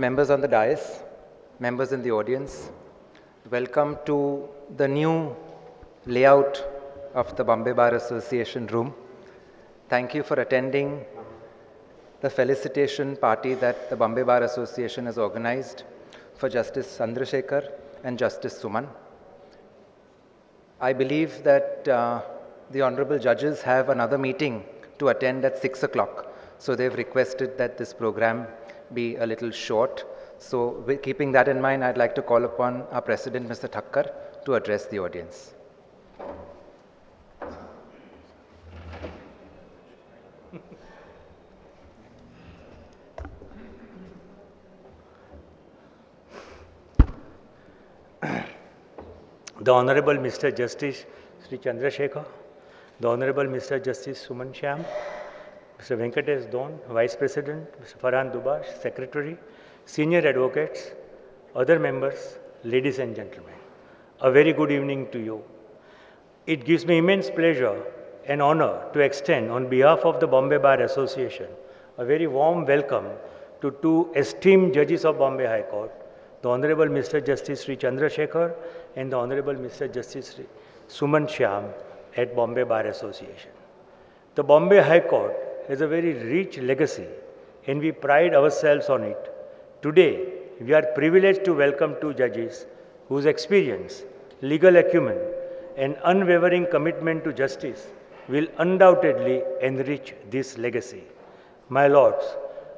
members on the dais, members in the audience, welcome to the new layout of the Bombay Bar Association room. Thank you for attending the felicitation party that the Bombay Bar Association has organized for Justice Chandrasekhar and Justice Suman. I believe that the honorable judges have another meeting to attend at 6 o'clock. So they've requested that this program be a little short. So keeping that in mind, I'd like to call upon our President, Mr. Thakkar, to address the audience. The Honorable Mr. Justice Shree Chandrashekhar, the Honorable Mr. Justice Suman Shyam, Mr. Venkatesh Don, Vice President, Mr. Farhan Dubash, Secretary, Senior Advocates, other members, ladies and gentlemen, a very good evening to you. It gives me immense pleasure and honor to extend on behalf of the Bombay Bar Association a very warm welcome to two esteemed judges of Bombay High Court, the Honorable Mr. Justice Shree Chandrashekhar and the Honorable Mr. Justice Suman Shyam at Bombay Bar Association. The Bombay High Court has a very rich legacy and we pride ourselves on it. Today, we are privileged to welcome two judges whose experience, legal acumen and unwavering commitment to justice will undoubtedly enrich this legacy. My lords,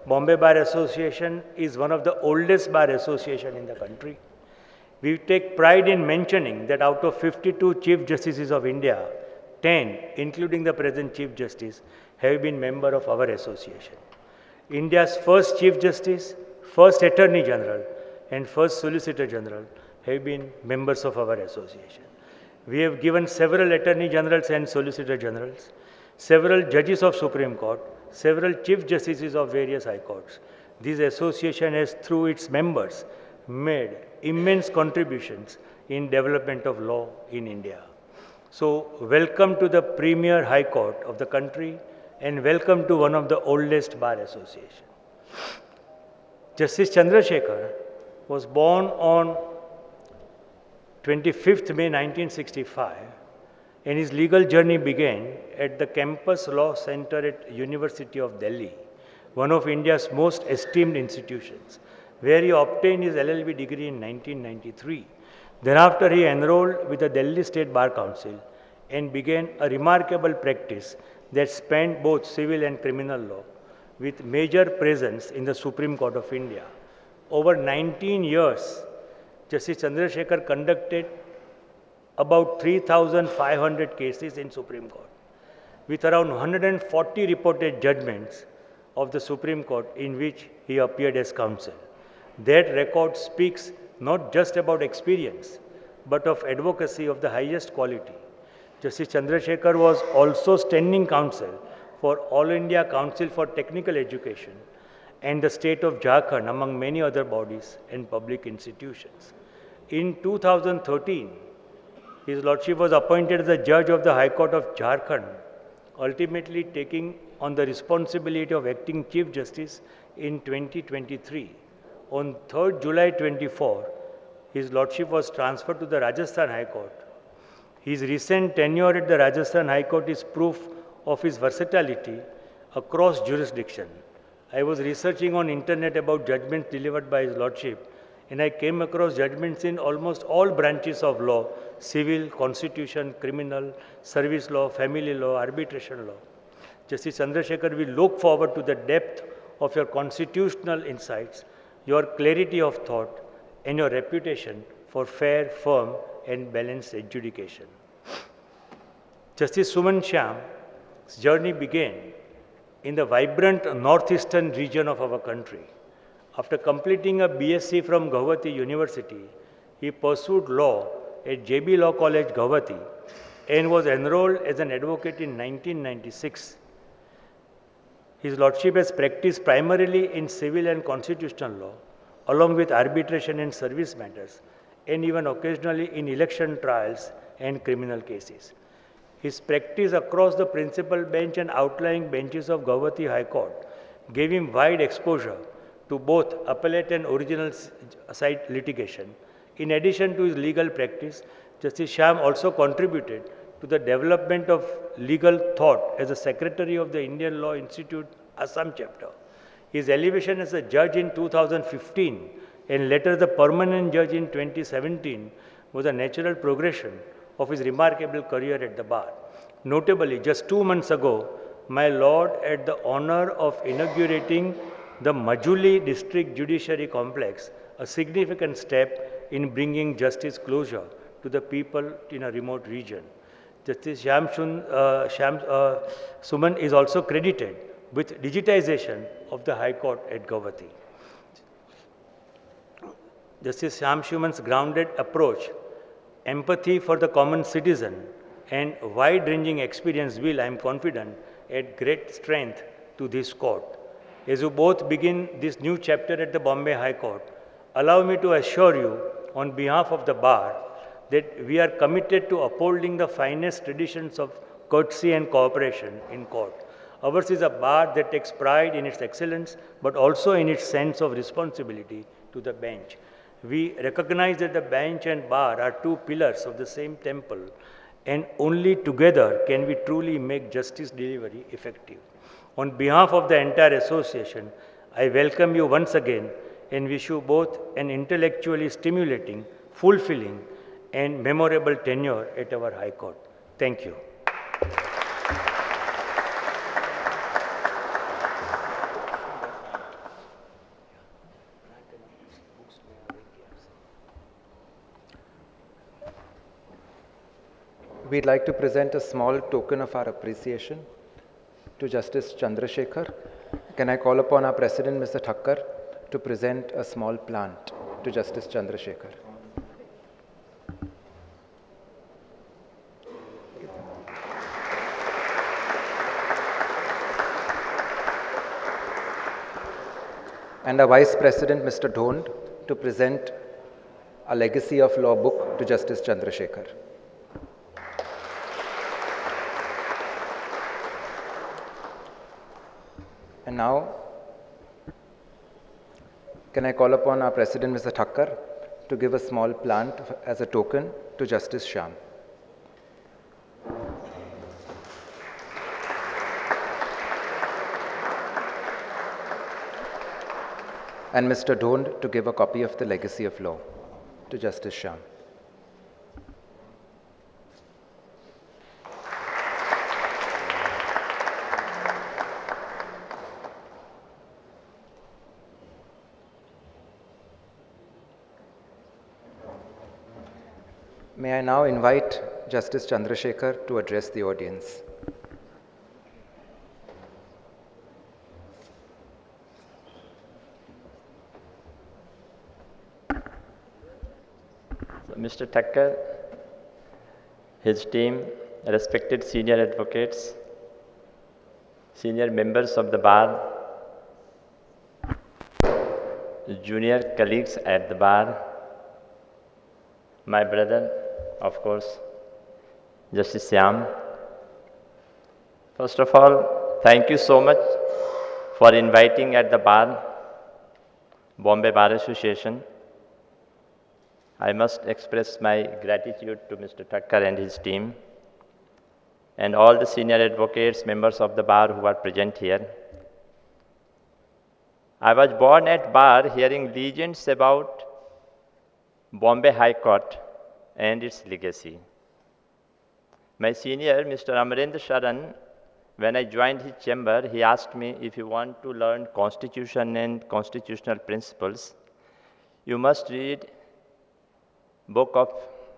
Bombay Bar Association is one of the oldest bar associations in the country. We take pride in mentioning that out of 52 Chief Justices of India, 10, including the present Chief Justice, have been members of our association. India's first Chief Justice, first Attorney General, and first Solicitor General have been members of our association. We have given several Attorney Generals and Solicitor Generals, several judges of Supreme Court, several Chief Justices of various High Courts. This association has, through its members, made immense contributions in development of law in India. So, welcome to the premier High Court of the country and welcome to one of the oldest bar associations. Justice Chandrasekhar was born on 25th May 1965 and his legal journey began at the Campus Law Center at University of Delhi, one of India's most esteemed institutions, where he obtained his LLB degree in 1993. Thereafter, he enrolled with the Delhi State Bar Council and began a remarkable practice that spanned both civil and criminal law, with major presence in the Supreme Court of India. Over 19 years, Justice Chandrasekhar conducted about 3,500 cases in Supreme Court, with around 140 reported judgments of the Supreme Court in which he appeared as counsel. That record speaks not just about experience, but of advocacy of the highest quality. Justice Chandrasekhar was also standing counsel for All India Council for Technical Education and the state of Shakhar, among many other bodies and public institutions. In 2013, His Lordship was appointed as the judge of the High Court of Jharkhand, ultimately taking on the responsibility of acting Chief Justice in 2023. On 3rd July 24, His Lordship was transferred to the Rajasthan High Court. His recent tenure at the Rajasthan High Court is proof of his versatility across jurisdiction. I was researching on internet about judgments delivered by His Lordship, and I came across judgments in almost all branches of law: civil, constitution, criminal, service law, family law, arbitration law. Justice Chandrasekhar, we look forward to the depth of your constitutional insights, your clarity of thought, and your reputation for fair, firm, and balanced adjudication. Justice Suman Shyam's journey began in the vibrant northeastern region of our country. After completing a BSc from Guwahati University, he pursued law at JB Law College, Guwahati, and was enrolled as an advocate in 1996. His Lordship has practiced primarily in civil and constitutional law, along with arbitration and service matters, and even occasionally in election trials and criminal cases. His practice across the principal bench and outlying benches of Guwahati High Court gave him wide exposure to both appellate and original side litigation. In addition to his legal practice, Justice Shyam also contributed to the development of legal thought as a secretary of the Indian Law Institute Assam chapter. His elevation as a judge in 2015 and later the permanent judge in 2017 was a natural progression of his remarkable career at the bar. Notably, just 2 months ago, my Lord had the honor of inaugurating the Majuli District Judiciary Complex, a significant step in bringing justice closer to the people in a remote region. Justice Suman is also credited with digitization of the High Court at Guwahati. Justice Suman's grounded approach, empathy for the common citizen, and wide-ranging experience will, I am confident, add great strength to this court. As you both begin this new chapter at the Bombay High Court, allow me to assure you, on behalf of the bar, that we are committed to upholding the finest traditions of courtesy and cooperation in court. Ours is a bar that takes pride in its excellence, but also in its sense of responsibility to the bench. We recognize that the bench and bar are two pillars of the same temple, and only together can we truly make justice delivery effective. On behalf of the entire association, I welcome you once again and wish you both an intellectually stimulating, fulfilling, and memorable tenure at our High Court. Thank you. We'd like to present a small token of our appreciation to Justice Chandrasekhar. Can I call upon our President, Mr. Thakkar, to present a small plant to Justice Chandrasekhar? And our Vice President, Mr. Dhond, to present a Legacy of Law book to Justice Chandrasekhar. And now, can I call upon our President, Mr. Thakkar, to give a small plant as a token to Justice Sham. And Mr. Dhond to give a copy of the Legacy of Law to Justice Sham. May I now invite Justice Chandrasekhar to address the audience. So, Mr. Thakkar, his team, respected senior advocates, senior members of the bar, junior colleagues at the bar, my brother, of course, Justice Shyam. First of all, thank you so much for inviting at the bar, Bombay Bar Association. I must express my gratitude to Mr. Thakkar and his team, and all the senior advocates, members of the bar who are present here. I was born at bar hearing legends about Bombay High Court and its legacy. My senior, Mr. Amarendra Sharan, when I joined his chamber, he asked me, if you want to learn constitution and constitutional principles, you must read book of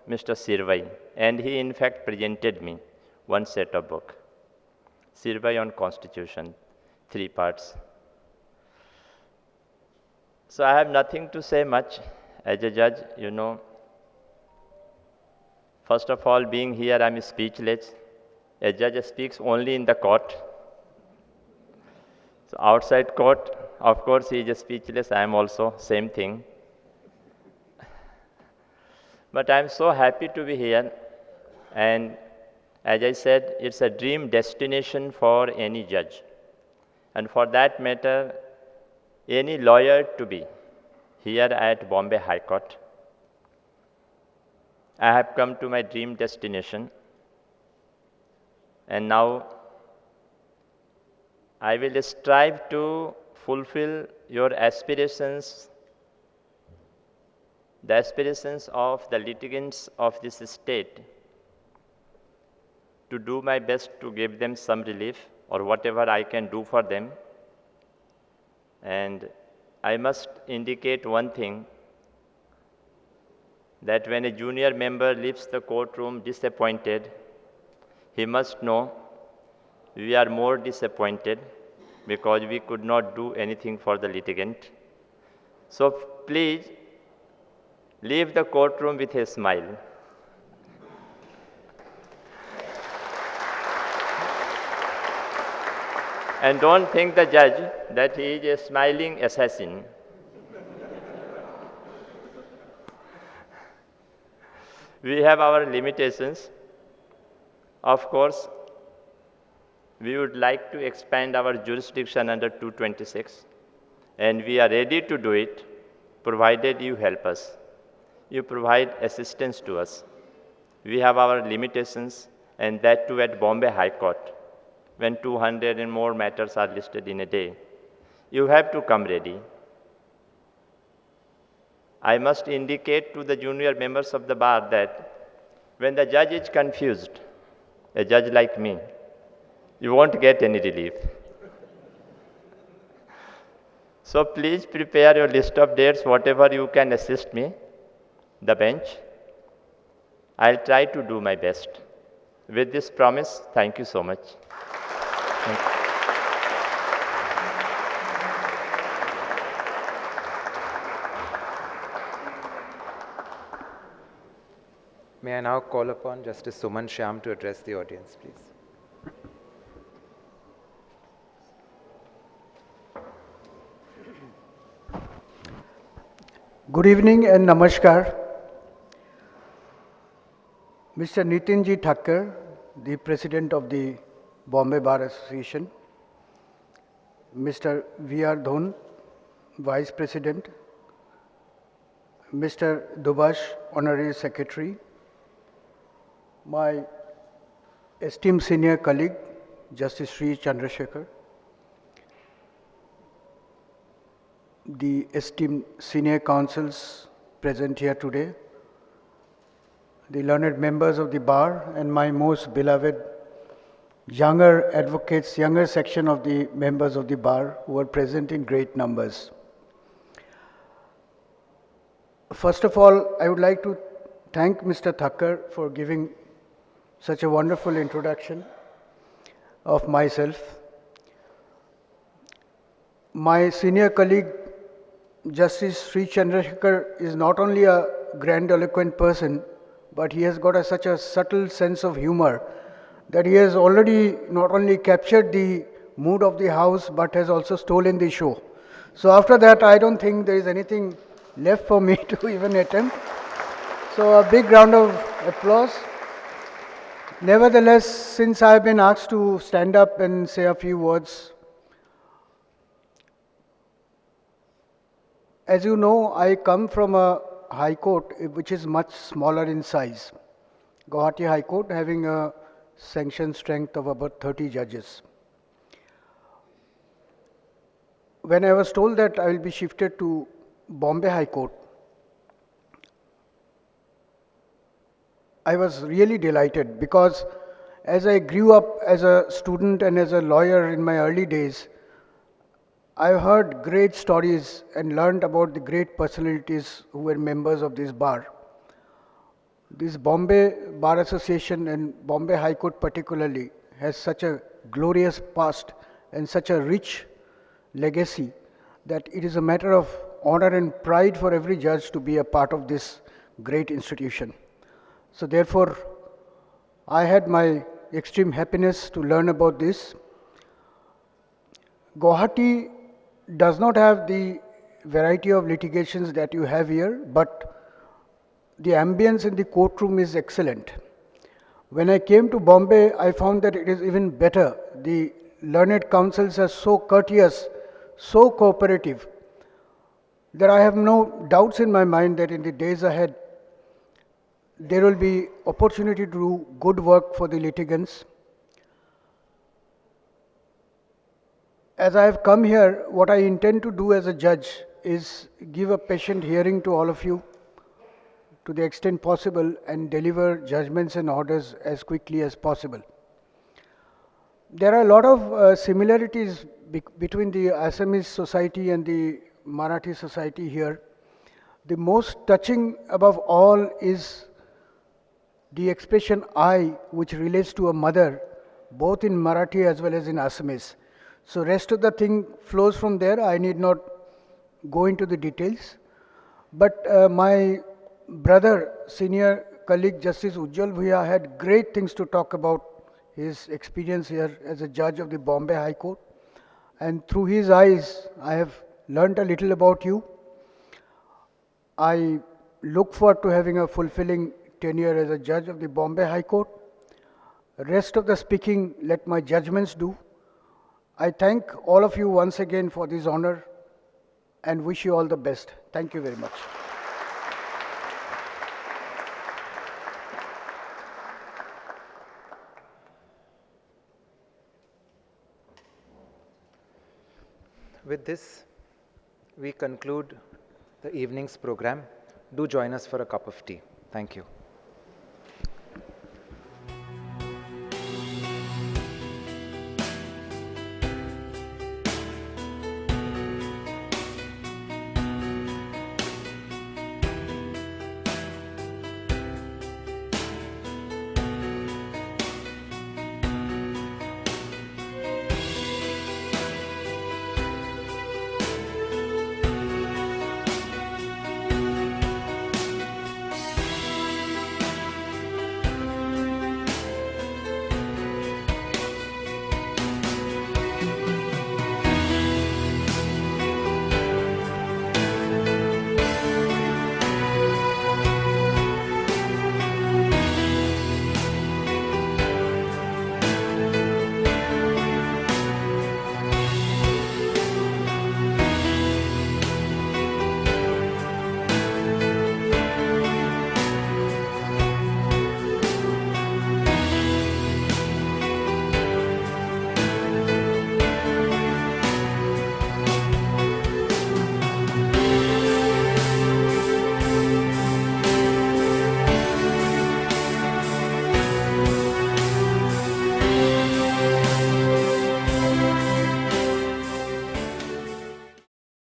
Mr. Sirvai. And he in fact presented me one set of book, Sirvai on Constitution, 3 parts. So I have nothing to say much. As a judge, you know, first of all, being here, I'm speechless. A judge speaks only in the court. So outside court, of course, he is speechless. I am also same thing. But I'm so happy to be here. And as I said, it's a dream destination for any judge. And for that matter, any lawyer to be here at Bombay High Court. I have come to my dream destination, and now I will strive to fulfill your aspirations, the aspirations of the litigants of this state, to do my best to give them some relief or whatever I can do for them. And I must indicate one thing, that when a junior member leaves the courtroom disappointed, he must know we are more disappointed because we could not do anything for the litigant. So please leave the courtroom with a smile. And don't think the judge that he is a smiling assassin. We have our limitations. Of course, we would like to expand our jurisdiction under 226, and we are ready to do it, provided you help us. You provide assistance to us. We have our limitations, and that too at Bombay High Court, when 200 and more matters are listed in a day. You have to come ready. I must indicate to the junior members of the bar that when the judge is confused, a judge like me, you won't get any relief. So please prepare your list of dates, whatever you can assist me, the bench. I'll try to do my best. With this promise, thank you so much. Thank you. May I now call upon Justice Suman Shyam to address the audience, please. Good evening and namaskar. Mr. Nitinji Thakkar, the President of the Bombay Bar Association, Mr. V.R. Dhon, Vice President, Mr. Dubash, Honorary Secretary, my esteemed senior colleague, Justice Shree Chandrashekhar, the esteemed senior counsels present here today, the learned members of the bar, and my most beloved younger advocates, younger section of the members of the bar who are present in great numbers. First of all, I would like to thank Mr. Thakkar for giving such a wonderful introduction of myself. My senior colleague, Justice Shree Chandrashekhar, is not only a grandiloquent person, but he has got such a subtle sense of humor that he has already not only captured the mood of the house, but has also stolen the show. So after that, I don't think there is anything left for me to even attempt. So a big round of applause. Nevertheless, since I have been asked to stand up and say a few words, as you know, I come from a High Court which is much smaller in size. Guwahati High Court having a sanctioned strength of about 30 judges. When I was told that I will be shifted to Bombay High Court, I was really delighted because as I grew up as a student and as a lawyer in my early days, I heard great stories and learned about the great personalities who were members of this bar. This Bombay Bar Association and Bombay High Court particularly has such a glorious past and such a rich legacy that it is a matter of honor and pride for every judge to be a part of this great institution. So therefore, I had my extreme happiness to learn about this. Guwahati does not have the variety of litigations that you have here, but the ambience in the courtroom is excellent. When I came to Bombay, I found that it is even better. The learned counsels are so courteous, so cooperative, that I have no doubts in my mind that in the days ahead, there will be opportunity to do good work for the litigants. As I have come here, what I intend to do as a judge is give a patient hearing to all of you to the extent possible and deliver judgments and orders as quickly as possible. There are a lot of similarities between the Assamese society and the Marathi society here. The most touching above all is the expression I, which relates to a mother, both in Marathi as well as in Assamese. So rest of the thing flows from there. I need not go into the details. But my brother, senior colleague Justice Ujjwal Bhuya had great things to talk about his experience here as a judge of the Bombay High Court. And through his eyes, I have learned a little about you. I look forward to having a fulfilling tenure as a judge of the Bombay High Court. Rest of the speaking, let my judgments do. I thank all of you once again for this honor and wish you all the best. Thank you very much. With this, we conclude the evening's program. Do join us for a cup of tea. Thank you.